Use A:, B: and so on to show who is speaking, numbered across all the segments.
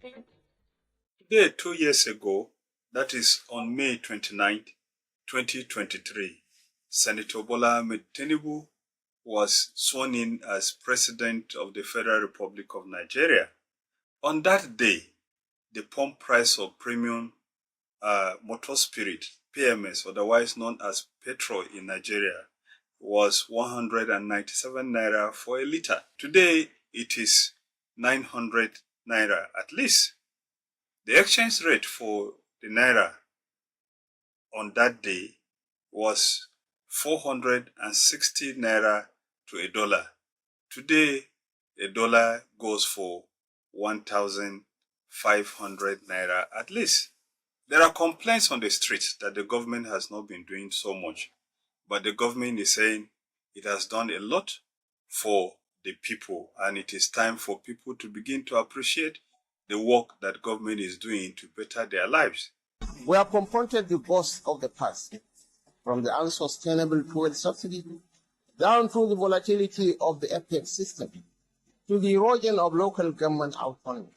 A: Today, 2 years ago, that is on May 29, 2023, Senator Bola Tinubu was sworn in as President of the Federal Republic of Nigeria. On that day, the pump price of premium motor spirit, PMS, otherwise known as petrol in Nigeria, was 197 Naira for a litre. Today, it is 900 Naira at least. The exchange rate for the Naira on that day was 460 Naira to a dollar. Today, a dollar goes for 1,500 Naira at least. There are complaints on the street that the government has not been doing so much, but the government is saying it has done a lot for the people, and it is time for people to begin to appreciate the work that government is doing to better their lives.
B: We have confronted the costs of the past, from the unsustainable fuel subsidy, down through the volatility of the FX system, to the erosion of local government autonomy.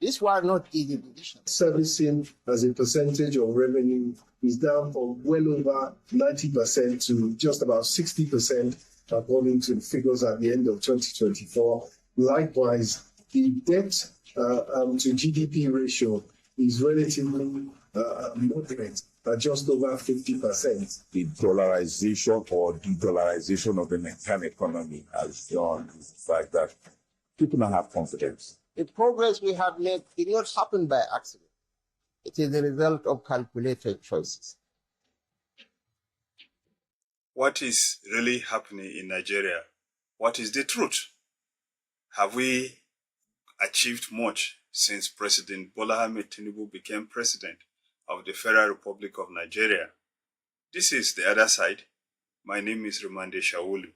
B: These were not easy decisions.
C: Servicing as a percentage of revenue is down from well over 90% to just about 60%, according to the figures at the end of 2024. Likewise, the debt to GDP ratio is relatively moderate at just over 50%.
D: The dollarization or de-dollarization of the Nigerian economy has done the fact that people now have confidence.
B: The progress we have made did not happen by accident. It is the result of calculated choices.
A: What is really happening in Nigeria? What is the truth? Have we achieved much since President Bola Tinubu became President of the Federal Republic of Nigeria? This is The Other Side. My name is Rumande Shaulu.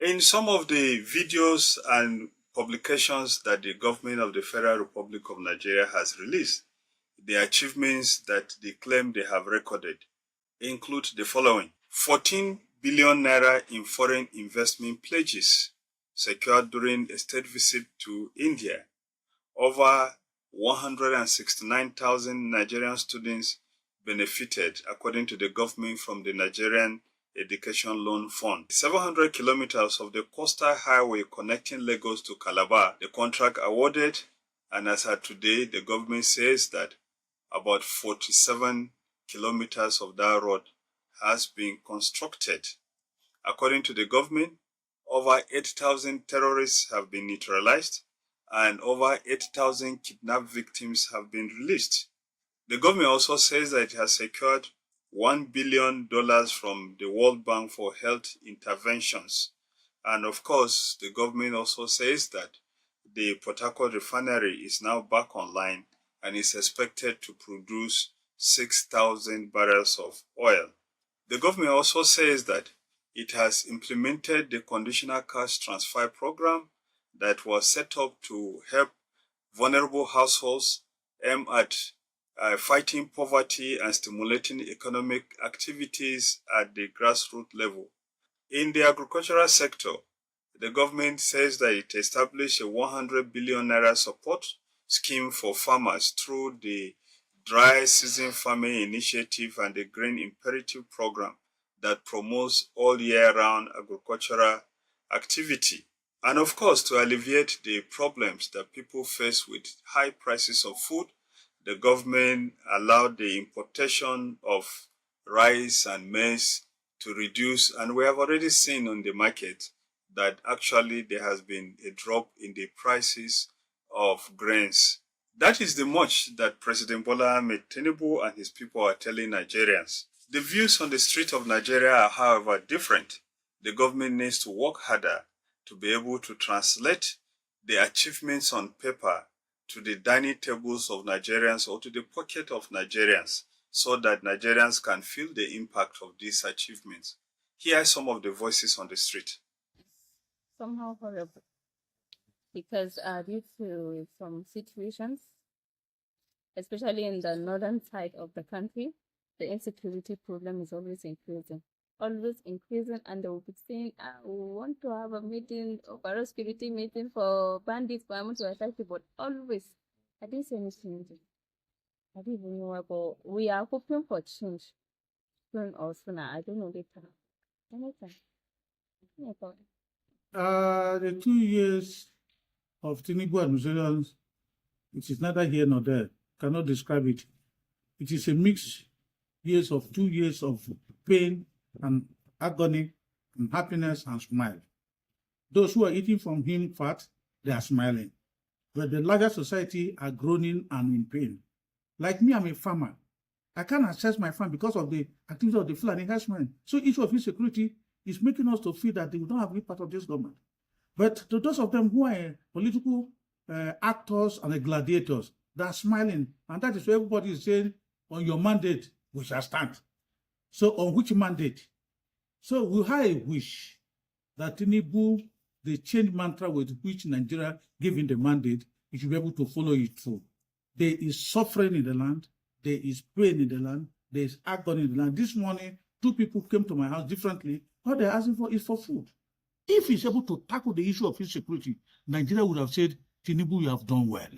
A: In some of the videos and publications that the government of the Federal Republic of Nigeria has released, the achievements that they claim they have recorded include the following: 14 billion Naira in foreign investment pledges secured during a state visit to India. Over 169,000 Nigerian students benefited, according to the government, from the Nigerian Education Loan Fund. 700 kilometers of the coastal highway connecting Lagos to Calabar, the contract awarded, and as of today, the government says that about 47 kilometers of that road has been constructed. According to the government, over 8,000 terrorists have been neutralized and over 8,000 kidnapped victims have been released. The government also says that it has secured $1 billion from the World Bank for health interventions. And of course, the government also says that the Port Harcourt refinery is now back online and is expected to produce 6,000 barrels of oil. The government also says that it has implemented the conditional cash transfer program that was set up to help vulnerable households aim at fighting poverty and stimulating economic activities at the grassroots level. In the agricultural sector, the government says that it established a 100 billion Naira support scheme for farmers through the Dry Season Farming Initiative and the Green Imperative Program that promotes all year-round agricultural activity. And of course, to alleviate the problems that people face with high prices of food, the government allowed the importation of rice and maize to reduce, and we have already seen on the market that actually there has been a drop in the prices of grains. That is the much that President Bola Tinubu and his people are telling Nigerians. The views on the street of Nigeria are, however, different. The government needs to work harder to be able to translate the achievements on paper to the dining tables of Nigerians or to the pocket of Nigerians, so that Nigerians can feel the impact of these achievements. Here are some of the voices on the street.
E: Somehow horrible, because due to some situations, especially in the northern side of the country, the insecurity problem is always increasing. Always increasing, and they will be saying, we want to have a meeting, overall security meeting for bandits, for to attack you, but always, I didn't see any change. I don't even know about, we are hoping for change soon or sooner. I don't know later. Anytime. Anytime.
F: The 2 years of Tinubu administration, it is neither here nor there. Cannot describe it. It is a mixed years of 2 years of pain and agony and happiness and smile. Those who are eating from him fat, they are smiling. But the larger society are groaning and in pain. Like me, I'm a farmer. I can't access my farm because of the activity of the Fulani herdsmen. So issue of insecurity is making us to feel that they don't have to be part of this government. But to those of them who are political actors and gladiators, they are smiling. And that is why everybody is saying, on your mandate, we shall stand. So on which mandate? So we have a wish that Tinubu, the change mantra with which Nigeria gave him the mandate, he should be able to follow it through. There is suffering in the land. There is pain in the land. There is agony in the land. This morning, 2 people came to my house differently. What they're asking for is for food. If he's able to tackle the issue of insecurity, Nigeria would have said, Tinubu, you have done well.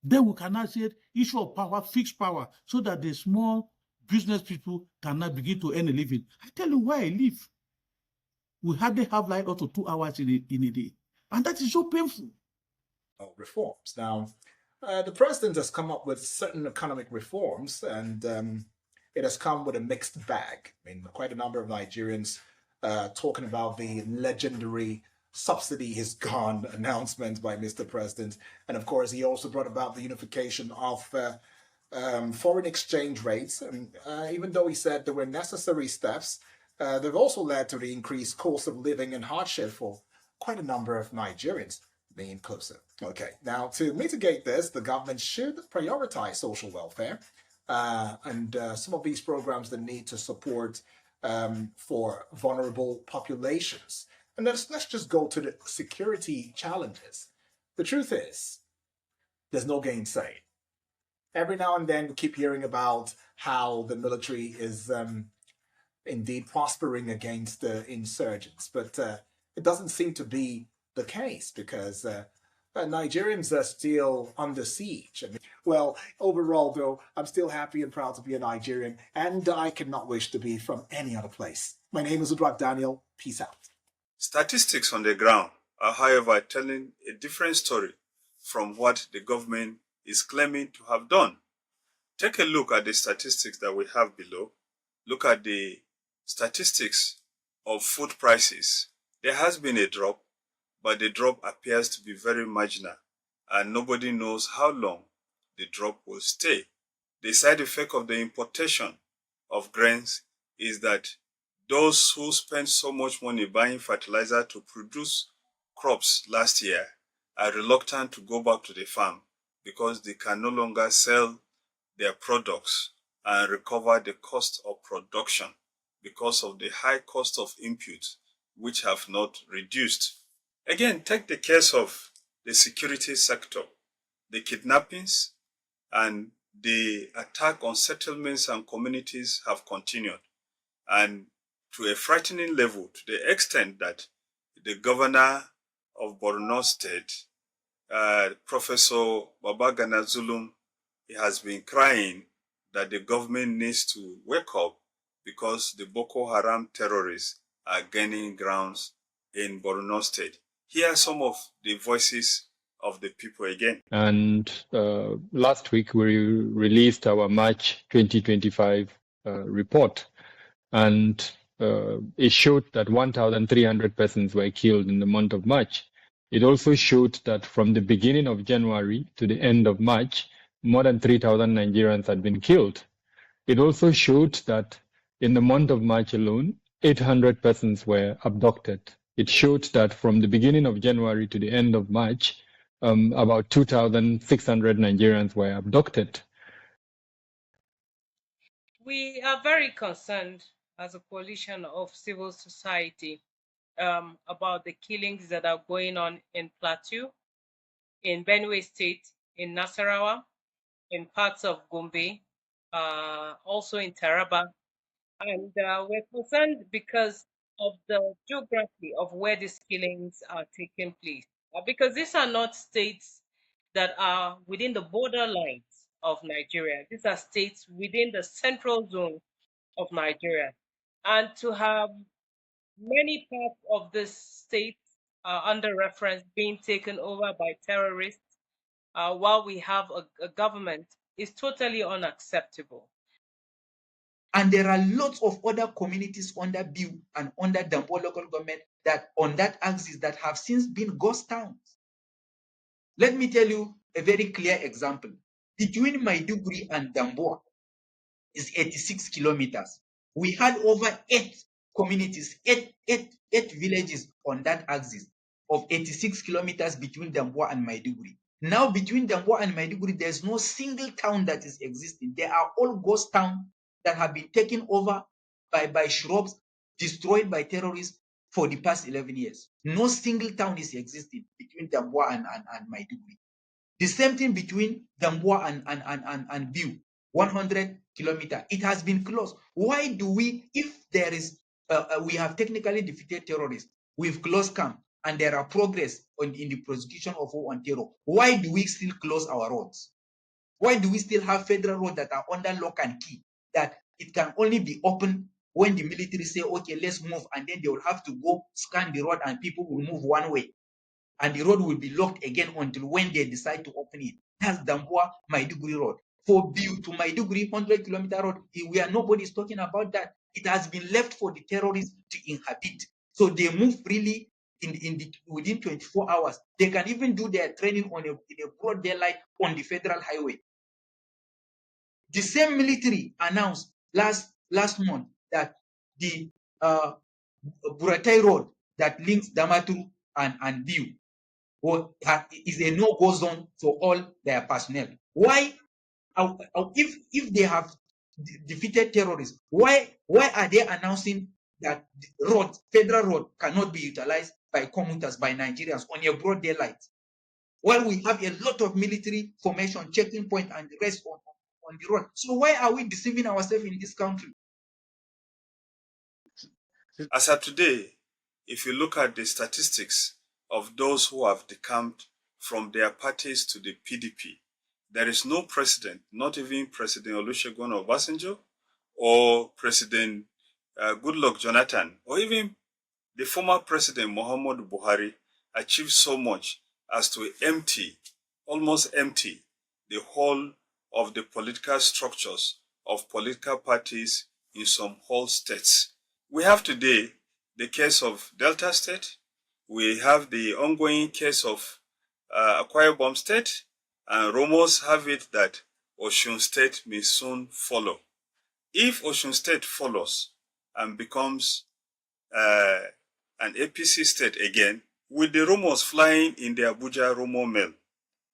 F: Then we cannot say issue of power, fixed power, so that the small business people cannot begin to earn a living. I tell you why I live. We hardly have like up to 2 hours in a day. And that is so painful.
G: Reforms. Now, the president has come up with certain economic reforms, and it has come with a mixed bag. I mean, quite a number of Nigerians talking about the legendary subsidy is gone announcement by Mr. President. And of course, he also brought about the unification of foreign exchange rates. And even though he said there were necessary steps, they've also led to the increased cost of living and hardship for quite a number of Nigerians, me inclusive. Okay, now to mitigate this, the government should prioritize social welfare and some of these programs that need to support for vulnerable populations. And let's just go to the security challenges. The truth is, there's no gainsaying. Every now and then we keep hearing about how the military is indeed prospering against the insurgents, but it doesn't seem to be the case because Nigerians are still under siege. I mean, well, overall, though, I'm still happy and proud to be a Nigerian, and I cannot wish to be from any other place. My name is Udrak Daniel. Peace out.
A: Statistics on the ground are, however, telling a different story from what the government is claiming to have done. Take a look at the statistics that we have below. Look at the statistics of food prices. There has been a drop, but the drop appears to be very marginal, and nobody knows how long the drop will stay. The side effect of the importation of grains is that those who spent so much money buying fertilizer to produce crops last year are reluctant to go back to the farm because they can no longer sell their products and recover the cost of production because of the high cost of inputs, which have not reduced. Again, take the case of the security sector, the kidnappings and the attack on settlements and communities have continued, and to a frightening level, to the extent that the governor of Borno State, Professor Babagana Zulum, he has been crying that the government needs to wake up because the Boko Haram terrorists are gaining grounds in Borno State. Here are some of the voices of the people again.
H: And last week we released our March 2025 report, and it showed that 1,300 persons were killed in the month of March. It also showed that from the beginning of January to the end of March, more than 3,000 Nigerians had been killed. It also showed that in the month of March alone, 800 persons were abducted. It showed that from the beginning of January to the end of March, about 2,600 Nigerians were abducted.
I: We are very concerned as a coalition of civil society about the killings that are going on in Plateau, in Benue State, in Nasarawa, in parts of Gombe, also in Taraba. And we're concerned because of the geography of where these killings are taking place. Because these are not states that are within the borderlines of Nigeria. These are states within the central zone of Nigeria. And to have many parts of this state under reference being taken over by terrorists while we have a government is totally unacceptable.
J: And there are lots of other communities under Biu and under Dambo local government that on that axis that have since been ghost towns. Let me tell you a very clear example. Between Maiduguri and Damboa is 86 kilometers. We had over 8 communities, eight villages on that axis of 86 kilometers between Damboa and Maiduguri. Now between Damboa and Maiduguri, there's no single town that is existing. They are all ghost towns that have been taken over by shrubs, destroyed by terrorists for the past 11 years. No single town is existing between Damboa and Maiduguri. The same thing between Damboa and Biu, 100 kilometers. It has been closed. Why do we, if there is, we have technically defeated terrorists, we've closed camp, and there are progress in the prosecution of war on terror, why do we still close our roads? Why do we still have federal roads that are under lock and key, that it can only be opened when the military say, okay, let's move, and then they will have to go scan the road and people will move one way, and the road will be locked again until when they decide to open it? That's Damboa Maiduguri road. For Biu to Maiduguri 100-kilometer road, nobody is talking about that. It has been left for the terrorists to inhabit. So they move freely within 24 hours. They can even do their training in a broad daylight on the federal highway. The same military announced last month that the Buratai road that links Damaturu and Biu is a no-go zone for all their personnel. Why? If they have defeated terrorists, why are they announcing that the federal road cannot be utilized by commuters, by Nigerians on a broad daylight? While we have a lot of military formation, checking point, and the rest on the road. So why are we deceiving ourselves in this country?
A: As of today, if you look at the statistics of those who have decamped from their parties to the PDP, there is no president, not even President Olusegun Obasanjo or President Goodluck Jonathan, or even the former President Muhammadu Buhari achieved so much as to almost empty the whole of the political structures of political parties in some whole states. We have today the case of Delta State. We have the ongoing case of Akwa Ibom State, and rumors have it that Osun State may soon follow. If Osun State follows and becomes an APC state again, with the rumors flying in the Abuja rumor mill,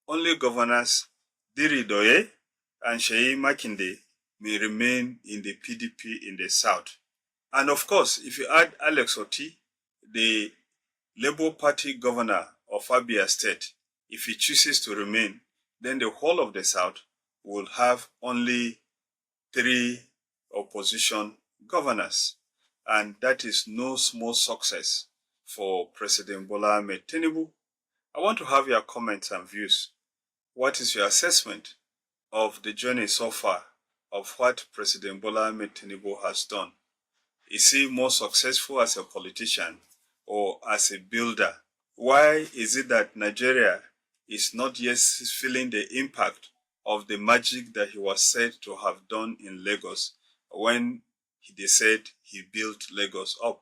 A: only governors Diri Doye and Sheyi Makinde may remain in the PDP in the south. And of course, if you add Alex Oti, the Labour Party governor of Abia State, if he chooses to remain, then the whole of the south will have only 3 opposition governors. And that is no small success for President Bola Tinubu. I want to have your comments and views. What is your assessment of the journey so far of what President Bola Tinubu has done? Is he more successful as a politician or as a builder? Why is it that Nigeria is not yet feeling the impact of the magic that he was said to have done in Lagos when they said he built Lagos up?